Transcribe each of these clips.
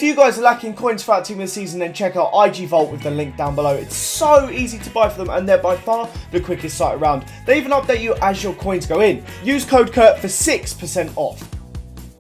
If you guys are lacking coins throughout Team of the Season, then check out IG Vault with the link down below. It's so easy to buy for them, and they're by far the quickest site around. They even update you as your coins go in. Use code Kurt for 6% off.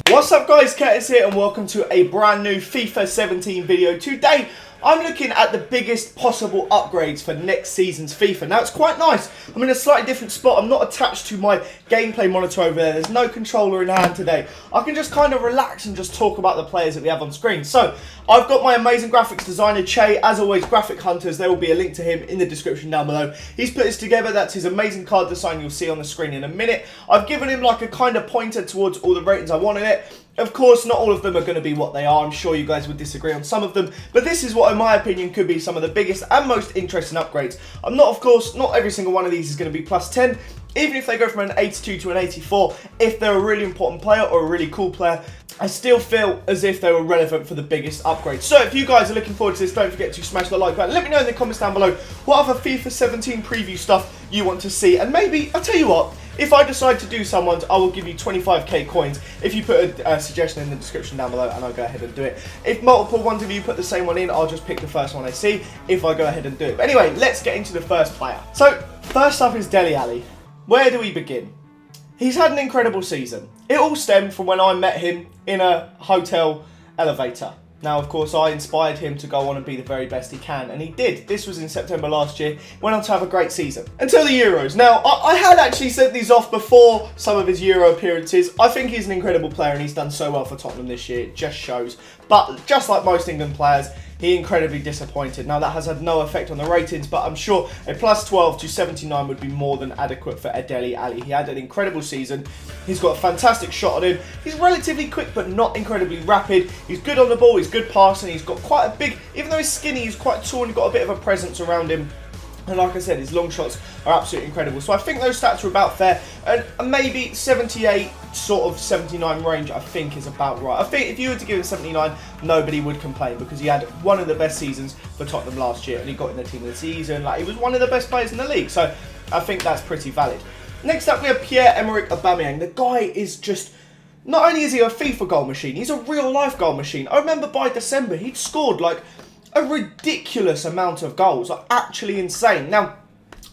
What's up guys, Curtis here, and welcome to a brand new FIFA 17 video. Today, I'm looking at the biggest possible upgrades for next season's FIFA. Now, it's quite nice. I'm in a slightly different spot. I'm not attached to my gameplay monitor over there. There's no controller in hand today. I can just kind of relax and just talk about the players that we have on screen. So, I've got my amazing graphics designer, Che. As always, Graphic Hunters. There will be a link to him in the description down below. He's put this together. That's his amazing card design you'll see on the screen in a minute. I've given him like a kind of pointer towards all the ratings I want in it. Of course, not all of them are going to be what they are. I'm sure you guys would disagree on some of them. But this is what, in my opinion, could be some of the biggest and most interesting upgrades. Not every single one of these is going to be plus 10. Even if they go from an 82 to an 84, if they're a really important player or a really cool player, I still feel as if they were relevant for the biggest upgrades. So if you guys are looking forward to this, don't forget to smash the like button. Let me know in the comments down below what other FIFA 17 preview stuff you want to see. And maybe, I'll tell you what, if I decide to do someone's, I will give you 25k coins if you put a suggestion in the description down below, and I'll go ahead and do it. If multiple ones of you put the same one in, I'll just pick the first one I see if I go ahead and do it. But anyway, let's get into the first player. So, first up is Dele Alli. Where do we begin? He's had an incredible season. It all stemmed from when I met him in a hotel elevator. Now, of course, I inspired him to go on and be the very best he can, and he did. This was in September last year. Went on to have a great season. Until the Euros. Now, I had actually sent these off before some of his Euro appearances. I think he's an incredible player, and he's done so well for Tottenham this year. It just shows. But just like most England players, he incredibly disappointed. Now, that has had no effect on the ratings, but I'm sure a plus 12 to 79 would be more than adequate for Dele Alli. He had an incredible season. He's got a fantastic shot on him. He's relatively quick, but not incredibly rapid. He's good on the ball. He's good passing. He's got quite a big, even though he's skinny, he's quite tall and got a bit of a presence around him. And like I said, his long shots are absolutely incredible. So I think those stats are about fair. And maybe 78, sort of 79 range, I think is about right. I think if you were to give him 79, nobody would complain, because he had one of the best seasons for Tottenham last year. And he got in the Team of the Season. Like, he was one of the best players in the league. So I think that's pretty valid. Next up, we have Pierre-Emerick Aubameyang. The guy is just... Not only is he a FIFA goal machine, he's a real-life goal machine. I remember by December, he'd scored like a ridiculous amount of goals, like actually insane. Now,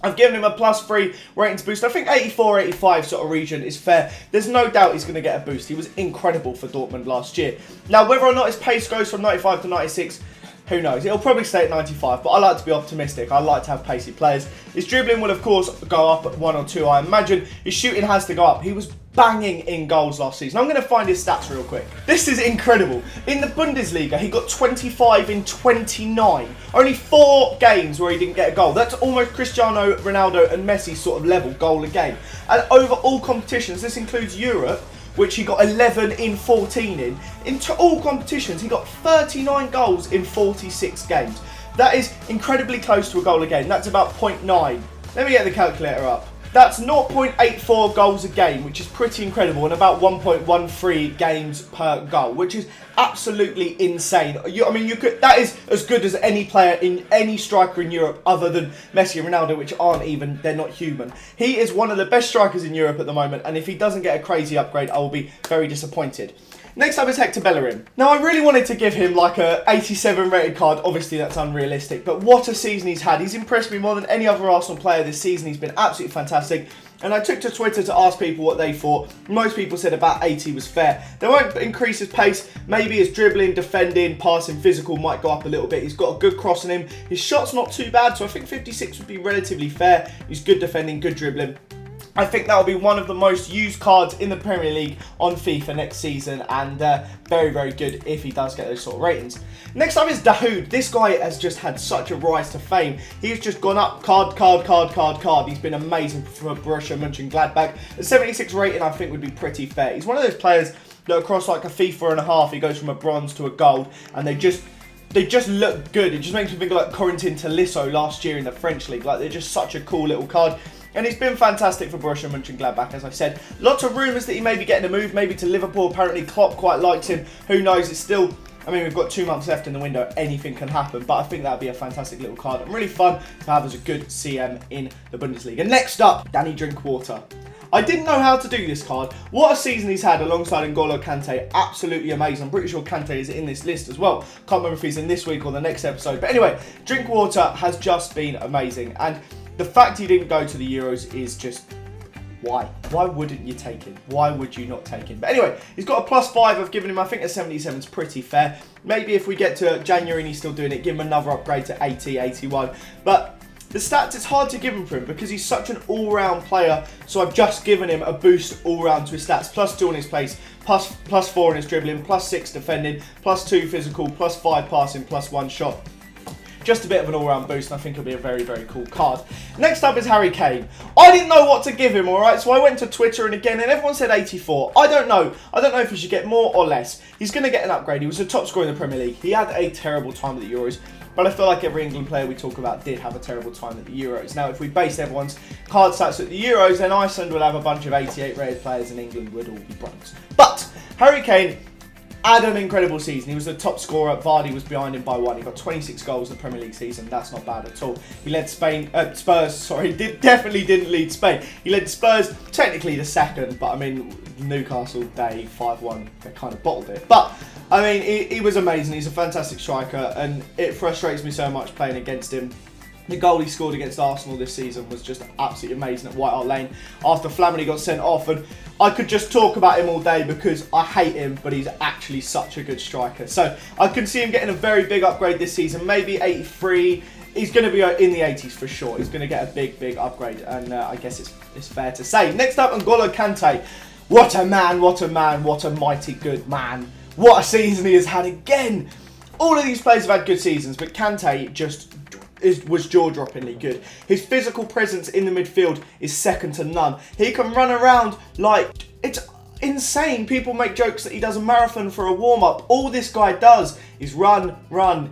I've given him a plus 3 ratings boost. I think 84, 85 sort of region is fair. There's no doubt he's going to get a boost. He was incredible for Dortmund last year. Now, whether or not his pace goes from 95 to 96, who knows? It'll probably stay at 95, but I like to be optimistic. I like to have pacey players. His dribbling will, of course, go up at 1 or 2, I imagine. His shooting has to go up. He was banging in goals last season. I'm going to find his stats real quick. This is incredible. In the Bundesliga, he got 25 in 29. Only 4 games where he didn't get a goal. That's almost Cristiano Ronaldo and Messi sort of level goal a game. And over all competitions, this includes Europe, which he got 11 in 14 in. Into all competitions, he got 39 goals in 46 games. That is incredibly close to a goal a game. That's about 0.9. Let me get the calculator up. That's 0.84 goals a game, which is pretty incredible, and about 1.13 games per goal, which is absolutely insane. That is as good as any player in any striker in Europe other than Messi and Ronaldo, which aren't even, they're not human. He is one of the best strikers in Europe at the moment, and if he doesn't get a crazy upgrade, I will be very disappointed. Next up is Hector Bellerin. Now, I really wanted to give him like a 87 rated card. Obviously, that's unrealistic, but what a season he's had. He's impressed me more than any other Arsenal player this season. He's been absolutely fantastic. And I took to Twitter to ask people what they thought. Most people said about 80 was fair. They won't increase his pace. Maybe his dribbling, defending, passing, physical might go up a little bit. He's got a good cross on him. His shot's not too bad, so I think 56 would be relatively fair. He's good defending, good dribbling. I think that will be one of the most used cards in the Premier League on FIFA next season, and very, very good if he does get those sort of ratings. Next up is Dahoud. This guy has just had such a rise to fame. He's just gone up card. He's been amazing for Borussia Mönchengladbach. A 76 rating I think would be pretty fair. He's one of those players that across like a FIFA and a half, he goes from a bronze to a gold, and they just look good. It just makes me think of like Corentin Tolisso last year in the French league. Like, they're just such a cool little card. And he's been fantastic for Borussia Mönchengladbach, as I said. Lots of rumours that he may be getting a move, maybe to Liverpool. Apparently Klopp quite likes him. Who knows? It's still I mean, we've got 2 months left in the window. Anything can happen, but I think that would be a fantastic little card and really fun to have as a good CM in the Bundesliga. Next up, Danny Drinkwater. I didn't know how to do this card. What a season he's had alongside N'Golo Kante. Absolutely amazing. I'm pretty sure Kante is in this list as well. Can't remember if he's in this week or the next episode. But anyway, Drinkwater has just been amazing. And the fact he didn't go to the Euros is just... why? Why wouldn't you take him? Why would you not take him? But anyway, he's got a +5. I've given him, I think a 77 is pretty fair. Maybe if we get to January and he's still doing it, give him another upgrade to 80, 81. But the stats, it's hard to give him for him because he's such an all-round player. So I've just given him a boost all-round to his stats. +2 on his pace, +4 on his dribbling, +6 defending, +2 physical, +5 passing, +1 shot. Just a bit of an all-round boost, and I think it'll be a very, very cool card. Next up is Harry Kane. I didn't know what to give him, alright? So I went to Twitter and everyone said 84. I don't know. I don't know if he should get more or less. He's going to get an upgrade. He was the top scorer in the Premier League. He had a terrible time at the Euros, but I feel like every England player we talk about did have a terrible time at the Euros. Now, if we based everyone's card stats at the Euros, then Iceland would have a bunch of 88 rated players and England would all be bronze. But Harry Kane had an incredible season. He was the top scorer. Vardy was behind him by 1. He got 26 goals in the Premier League season. That's not bad at all. He led Spurs, sorry, definitely didn't lead Spain. He led Spurs, technically the second, but I mean, Newcastle, they 5-1, they kind of bottled it. But, I mean, he was amazing. He's a fantastic striker, and it frustrates me so much playing against him. The goal he scored against Arsenal this season was just absolutely amazing at White Hart Lane after Flamini got sent off. And I could just talk about him all day because I hate him, but he's actually such a good striker. So I can see him getting a very big upgrade this season, maybe 83. He's going to be in the 80s for sure. He's going to get a big, big upgrade, and I guess it's fair to say. Next up, N'Golo Kante. What a man, what a man, what a mighty good man. What a season he has had again. All of these players have had good seasons, but Kante just... was jaw-droppingly good. His physical presence in the midfield is second to none. He can run around like... it's insane. People make jokes that he does a marathon for a warm-up. All this guy does is run,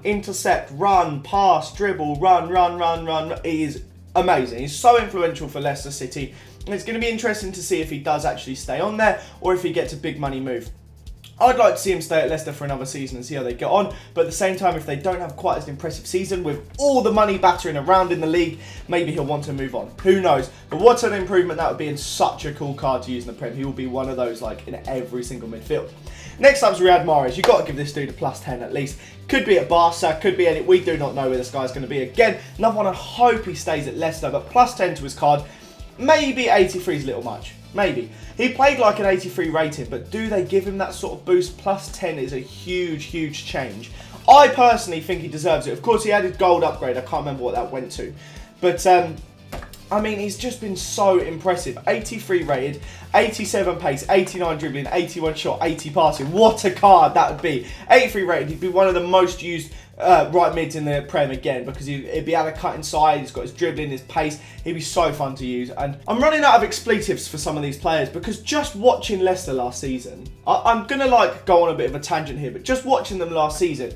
intercept, run, pass, dribble, run. He is amazing. He's so influential for Leicester City. And it's going to be interesting to see if he does actually stay on there or if he gets a big money move. I'd like to see him stay at Leicester for another season and see how they get on. But at the same time, if they don't have quite as an impressive season with all the money battering around in the league, maybe he'll want to move on. Who knows? But what an improvement that would be, and such a cool card to use in the Prem. He will be one of those like in every single midfield. Next up is Riyad Mahrez. You've got to give this dude a +10 at least. Could be at Barca, could be any... we do not know where this guy's going to be. Again, another one I hope he stays at Leicester, but +10 to his card. Maybe 83 is a little much. Maybe. He played like an 83 rating, but do they give him that sort of boost? +10 is a huge, huge change. I personally think he deserves it. Of course, he had his gold upgrade. I can't remember what that went to. But, I mean, he's just been so impressive. 83 rated, 87 pace, 89 dribbling, 81 shot, 80 passing. What a card that would be. 83 rated, he'd be one of the most used right mids in the Prem again, because he'd be able to cut inside. He's got his dribbling, his pace. He'd be so fun to use. And I'm running out of expletives for some of these players, because just watching Leicester last season, I'm going to like go on a bit of a tangent here, but just watching them last season,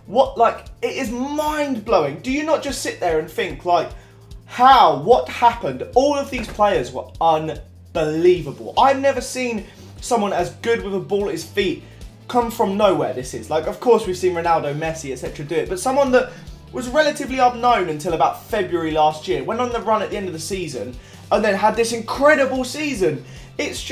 it is mind-blowing. Do you not just sit there and think like, what happened? All of these players were unbelievable. I've never seen someone as good with a ball at his feet come from nowhere. This is like, of course we've seen Ronaldo, Messi, etc. do it, but someone that was relatively unknown until about February last year, went on the run at the end of the season, and then had this incredible season. It's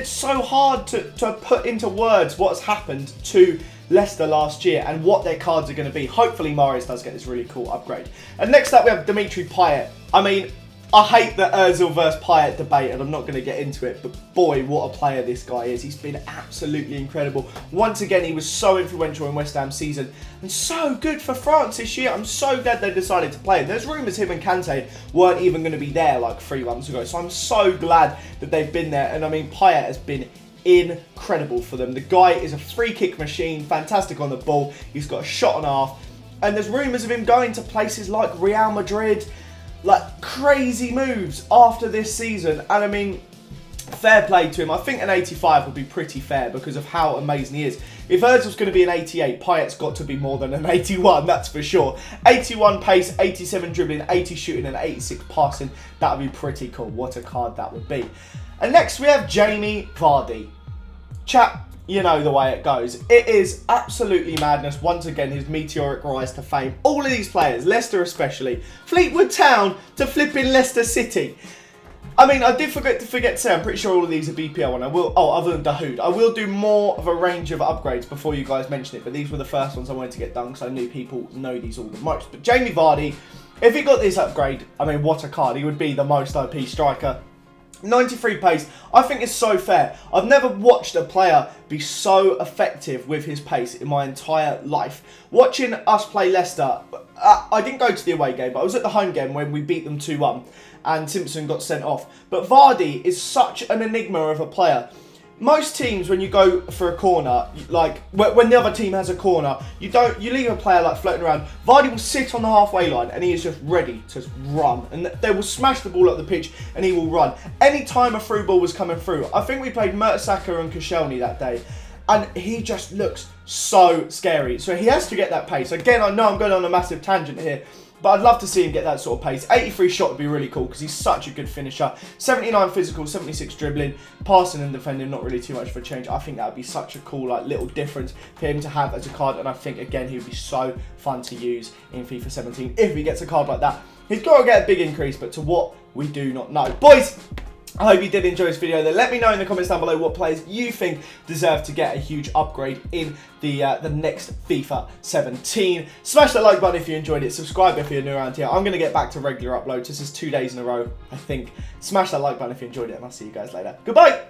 so hard to put into words what's happened to Leicester last year and what their cards are going to be. Hopefully Mahrez does get this really cool upgrade. And next up we have Dimitri Payet. I mean, I hate the Ozil versus Payet debate, and I'm not going to get into it, but boy, what a player this guy is. He's been absolutely incredible. Once again, he was so influential in West Ham's season, and so good for France this year. I'm so glad they decided to play him. There's rumours him and Kante weren't even going to be there like 3 months ago, so I'm so glad that they've been there. And I mean, Payet has been incredible for them. The guy is a free kick machine, fantastic on the ball. He's got a shot and a half, and there's rumours of him going to places like Real Madrid, like crazy moves after this season. And I mean, fair play to him. I think an 85 would be pretty fair because of how amazing he is. If Ozil's going to be an 88, Payet's got to be more than an 81, that's for sure. 81 pace, 87 dribbling, 80 shooting and 86 passing. That would be pretty cool. What a card that would be. And next we have Jamie Vardy. Chap, you know the way it goes. It is absolutely madness. Once again, his meteoric rise to fame. All of these players, Leicester especially, Fleetwood Town to flipping Leicester City. I mean, I did forget to say, I'm pretty sure all of these are BPL, and I will, other than Dahoud, I will do more of a range of upgrades before you guys mention it, but these were the first ones I wanted to get done because I knew people know these all the most. But Jamie Vardy, if he got this upgrade, I mean, what a card. He would be the most OP striker. 93 pace, I think is so fair. I've never watched a player be so effective with his pace in my entire life. Watching us play Leicester, I didn't go to the away game, but I was at the home game when we beat them 2-1 and Simpson got sent off. But Vardy is such an enigma of a player. Most teams, when you go for a corner, like when the other team has a corner, you leave a player like floating around. Vardy will sit on the halfway line and he is just ready to run, and they will smash the ball up the pitch and he will run. Anytime a through ball was coming through, I think we played Mertesacker and Koscielny that day, and he just looks so scary. So he has to get that pace. Again, I know I'm going on a massive tangent here, but I'd love to see him get that sort of pace. 83 shot would be really cool because he's such a good finisher. 79 physical, 76 dribbling, passing and defending, not really too much for a change. I think that would be such a cool little difference for him to have as a card, and I think, again, he would be so fun to use in FIFA 17 if he gets a card like that. He's got to get a big increase, but to what, we do not know. Boys, I hope you did enjoy this video. Then let me know in the comments down below what players you think deserve to get a huge upgrade in the next FIFA 17. Smash that like button if you enjoyed it. Subscribe if you're new around here. I'm going to get back to regular uploads. This is 2 days in a row, I think. Smash that like button if you enjoyed it, and I'll see you guys later. Goodbye!